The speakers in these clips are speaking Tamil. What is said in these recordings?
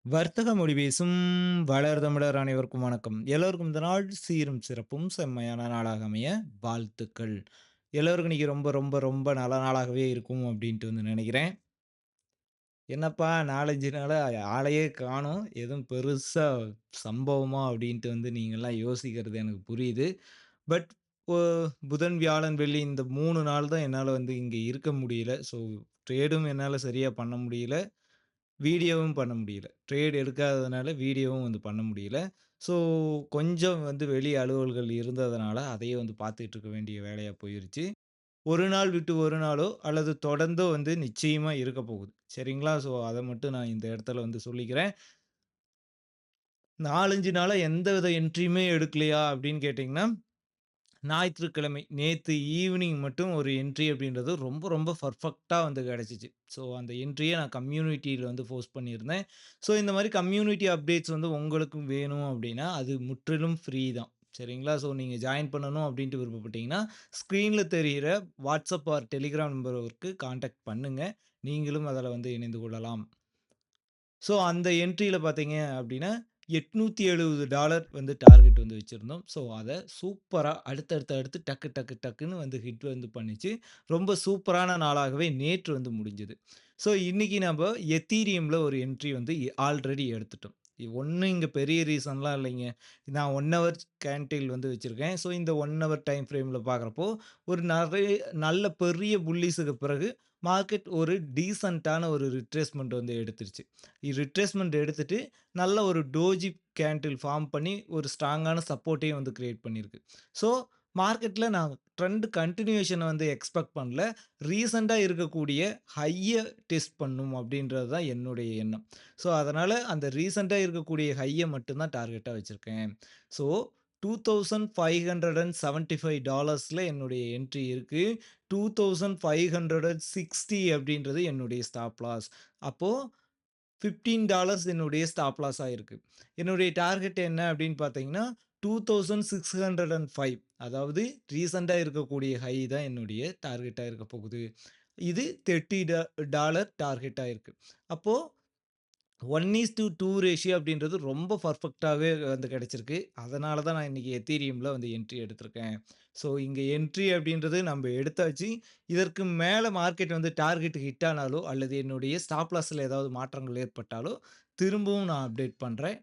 வர்த்தக மொழி பேசும் வளர் தமிழர் அனைவருக்கும் வணக்கம். எல்லோருக்கும் இந்த நாள் சீரும் சிறப்பும் செம்மையான நாளாக அமைய வாழ்த்துக்கள். எல்லோருக்கும் இன்னைக்கு ரொம்ப ரொம்ப ரொம்ப நல்ல நாளாகவே இருக்கும் அப்படின்ட்டு வந்து நினைக்கிறேன். என்னப்பா 4, 5 நாளா ஆளையே காணோம். எதுவும் பெருசா சம்பவமா அப்படின்ட்டு வந்து நீங்கலாம் யோசிக்கிறது எனக்கு புரியுது. பட் இப்போ புதன், வியாழன், வெள்ளி இந்த 3 நாள் தான் என்னால வந்து இங்க இருக்க முடியல. ஸோ ட்ரேடும் என்னால சரியா பண்ண முடியல. வீடியோவும் பண்ண முடியல. ட்ரேட் எடுக்காததுனால வீடியோவும் வந்து பண்ண முடியல. ஸோ கொஞ்சம் வந்து வெளி அலுவல்கள் இருந்ததுனால, அதையே வந்து பார்த்துட்டு இருக்க வேண்டிய வேலையா போயிருச்சு. ஒரு நாள் விட்டு ஒரு நாளோ, அல்லது தொடர்ந்தோ வந்து நிச்சயமா இருக்க போகுது. சரிங்களா? ஸோ அத மட்டும் நான் இந்த இடத்துல வந்து சொல்லிக்கிறேன். 4, 5 நாளா எந்தவித என்ட்ரியுமே எடுக்கலையா அப்படின்னு கேட்டீங்கன்னா, ஞாயிற்றுக்கிழமை நேத்து ஈவினிங் மட்டும் ஒரு என்ட்ரி அப்படின்றது ரொம்ப ரொம்ப பெர்ஃபெக்ட்டா வந்து கிடைச்சுச்சு. ஸோ அந்த என்ட்ரிய நான் கம்யூனிட்டில வந்து போஸ்ட் பண்ணியிருந்தேன். ஸோ இந்த மாரி கம்யூனிட்டி அப்டேட்ஸ் வந்து உங்களுக்கும் வேணும் அப்படின்னா, அது முற்றிலும் ஃப்ரீ தான். சரிங்களா? ஸோ நீங்க ஜாயின் பண்ணணும் அப்படின்ட்டு விருப்பப்பட்டீங்கன்னா, ஸ்க்ரீன்ல தெரியிற வாட்ஸ்அப் ஆர் டெலிகிராம் நம்பருக்கு கான்டாக்ட் பண்ணுங்க. நீங்களும் அதில வந்து இணைந்து கொள்ளலாம். ஸோ அந்த என்ட்ரில பார்த்தீங்க அப்டின்னா, $870 வந்து டார்கெட் வந்து வச்சிருந்தோம். ஸோ அத சூப்பரா அடுத்து டக்கு டக்கு டக்குன்னு வந்து ஹிட் வந்து பண்ணிச்சு. ரொம்ப சூப்பரான நாளாகவே நேற்று வந்து முடிஞ்சது. ஸோ இன்னைக்கு நம்ப எத்தீரியம்ல ஒரு என்ட்ரி வந்து ஆல்ரெடி எடுத்துட்டோம். ஒண்ணும் இங்க பெரிய ரீசன்லாம் இல்லைங்க. நான் 1 ஹவர் கேண்டில் வந்து வச்சிருக்கேன். ஸோ இந்த 1 ஹவர் டைம் ஃப்ரேம்ல பார்க்குறப்போ, ஒரு நல்ல பெரிய புல்லிஸுக்கு பிறகு மார்க்கெட் ஒரு டீசென்ட்டான ஒரு ரிட்ரேஸ்மென்ட் வந்து எடுத்துருச்சு. ரிட்ரேஸ்மென்ட் எடுத்துட்டு, நல்ல ஒரு டோஜி கேண்டில் ஃபார்ம் பண்ணி, ஒரு ஸ்ட்ராங்கான சப்போர்ட்டையும் வந்து கிரியேட் பண்ணியிருக்கு. ஸோ, மார்க்கெட்ல நான் ட்ரெண்ட் கன்டினியூஷன வந்து எக்ஸ்பெக்ட் பண்ணல. ரீசென்ட்டா இருக்கக்கூடிய ஹைய டெஸ்ட் பண்ணும் அப்படின்றது தான் என்னுடைய எண்ணம். ஸோ, அதனால அந்த ரீசென்ட்டா இருக்கக்கூடிய ஹைய மட்டும் தான் டார்கெட்டா வச்சிருக்கேன். ஸோ, $2,575ல என்னுடைய என்ட்ரி இருக்கு. 2560 அப்படின்றது என்னுடைய ஸ்டாப் லாஸ். அப்போ $15 என்னுடைய ஸ்டாப் லாஸா இருக்கு. என்னுடைய டார்கெட் என்ன அப்படின்னு பார்த்தீங்கன்னா, 2605 அதாவது ரீசென்ட்டா இருக்கக்கூடிய ஹை தான் என்னுடைய டார்கெட்டா இருக்க போகுது. இது $30 டார்கெட்டா இருக்கு. அப்போ 1:2 ரேஷியோ அப்படின்றது ரொம்ப பெர்ஃபெக்ட்டாவே வந்து கிடைச்சிருக்கு. அதனால தான் நான் இன்னைக்கு எத்தீரியம்ல வந்து என்ட்ரி எடுத்திருக்கேன். ஸோ இங்க என்ட்ரி அப்படின்றது நம்ப எடுத்தாச்சு. இதற்கு மேல மார்க்கெட் வந்து டார்கெட் ஹிட் ஆனாலோ, அல்லது என்னுடைய ஸ்டாப் லாஸ்ல ஏதாவது மாற்றங்கள் ஏற்பட்டாலோ, திரும்பவும் நான் அப்டேட் பண்றேன்.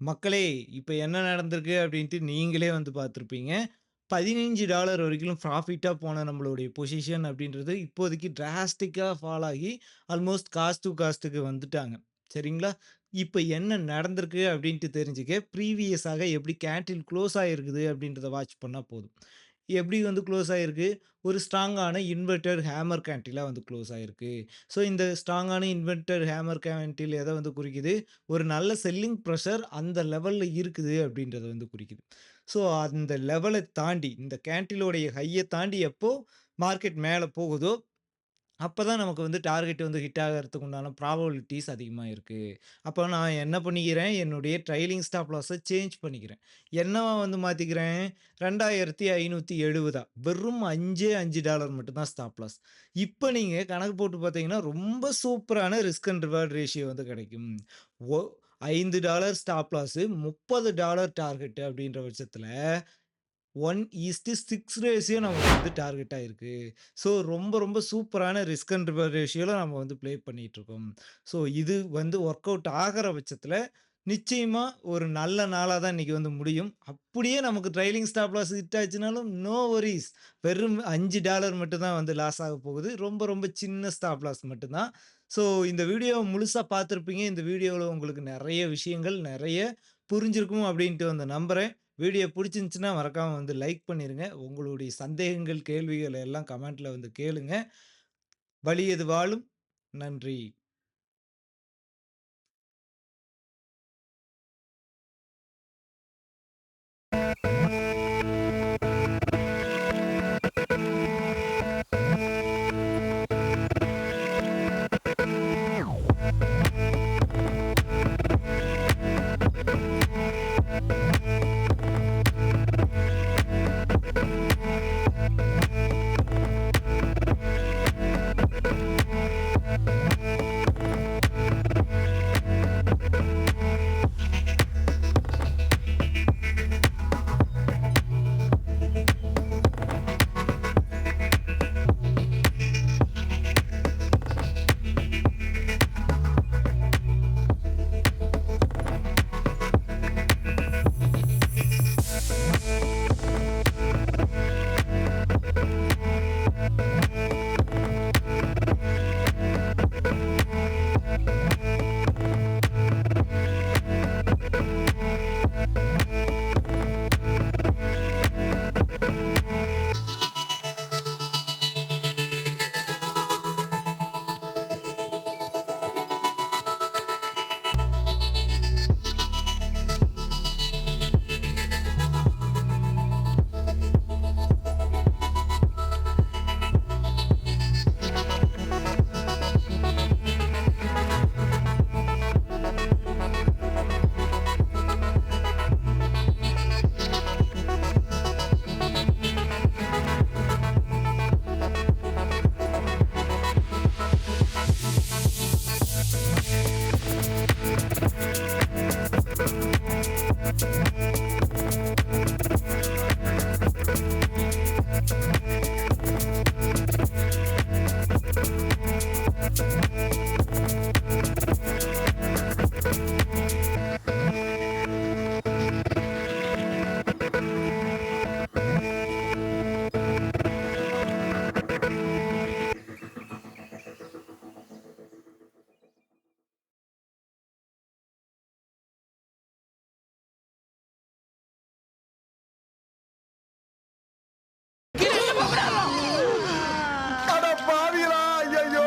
மக்களே, இப்ப என்ன நடந்திருக்கு அப்டின்ட்டு நீங்களே வந்து பார்த்திருப்பீங்க. $15 வரைக்கும் ப்ராஃபிட்டா போன நம்மளுடைய பொசிஷன் அப்டின்றது இப்போதைக்கு டிராஸ்டிக்கா ஃபால் ஆகி ஆல்மோஸ்ட் காஸ்ட் டூ காஸ்ட்க்கு வந்துட்டாங்க. சரிங்களா? இப்ப என்ன நடந்திருக்கு அப்டின்ட்டு தெரிஞ்சுக்க ப்ரீவியஸாக எப்படி கேண்டில் குளோஸ் ஆயிருக்குது அப்டின்றத வாட்ச் பண்ணா போதும். எப்படி வந்து குளோஸ் ஆயிருக்கு? ஒரு ஸ்ட்ராங்கான இன்வெர்டட் ஹேமர் கேண்டிலா வந்து குளோஸ் ஆயிருக்கு. ஸோ இந்த ஸ்ட்ராங்கான இன்வெர்டட் ஹேமர் கேண்டில் எத வந்து குறிக்குது? ஒரு நல்ல செல்லிங் பிரஷர் அந்த லெவல்ல இருக்குது அப்படின்றத வந்து குறிக்குது. ஸோ அந்த லெவல தாண்டி இந்த கேண்டிலோடைய ஹைய தாண்டி எப்போ மார்க்கெட் மேல போகுதோ, அப்பதான் நமக்கு வந்து டார்கெட் வந்து ஹிட் ஆகறதுக்கு உண்டான ப்ராபபிலிட்டீஸ் அதிகமா இருக்கு. அப்ப நான் என்ன பண்ணிக்கிறேன், என்னுடைய ட்ரைலிங் ஸ்டாப் லாஸ சேஞ்ச் பண்ணிக்கிறேன். என்னவா வந்து மாத்திக்கிறேன், 2570 வெறும் $5 மட்டும் தான் ஸ்டாப் லாஸ். இப்ப நீங்க கணக்கு போட்டு பார்த்தீங்கன்னா, ரொம்ப சூப்பரான ரிஸ்க் அண்ட் ரிவார்ட் ரேஷியோ வந்து கிடைக்கும். ஒ $5 ஸ்டாப் லாஸ், $30 டார்கெட் அப்படின்ற பட்சத்தில 1:6 ரேஷியோ நமக்கு வந்து டார்கெட்டா இருக்கு. ஸோ ரொம்ப ரொம்ப சூப்பரான ரிஸ்க் அண்ட் ரிவார்ட் ரேஷியோல நம்ம வந்து ப்ளே பண்ணிட்டுருக்கோம். ஸோ இது வந்து ஒர்க் அவுட் ஆகுற பட்சத்தில, நிச்சயமா ஒரு நல்ல நாளா தான் இன்னைக்கு வந்து முடியும். அப்படியே நமக்கு ட்ரைலிங் ஸ்டாப் லாஸ் ஹிட் ஆச்சுனாலும் நோ வொரீஸ். வெறும் $5 மட்டும் தான் வந்து லாஸ் ஆக போகுது. ரொம்ப ரொம்ப சின்ன ஸ்டாப் லாஸ் மட்டும் தான். ஸோ இந்த வீடியோவ முழுசா பார்த்திருப்பீங்க. இந்த வீடியோல உங்களுக்கு நெறைய விஷயங்கள், நெறைய புரிஞ்சிருக்கும் அப்படின்ட்டு வந்து நம்புறேன். வீடியோ புடிச்சிருந்துச்சுன்னா மறக்காம வந்து லைக் பண்ணிருங்க. உங்களுடைய சந்தேகங்கள், கேள்விகள் எல்லாம் கமெண்ட்ல வந்து கேளுங்க. வலியது வாழும். நன்றி. அட பாவிகளா! ஐயையோ!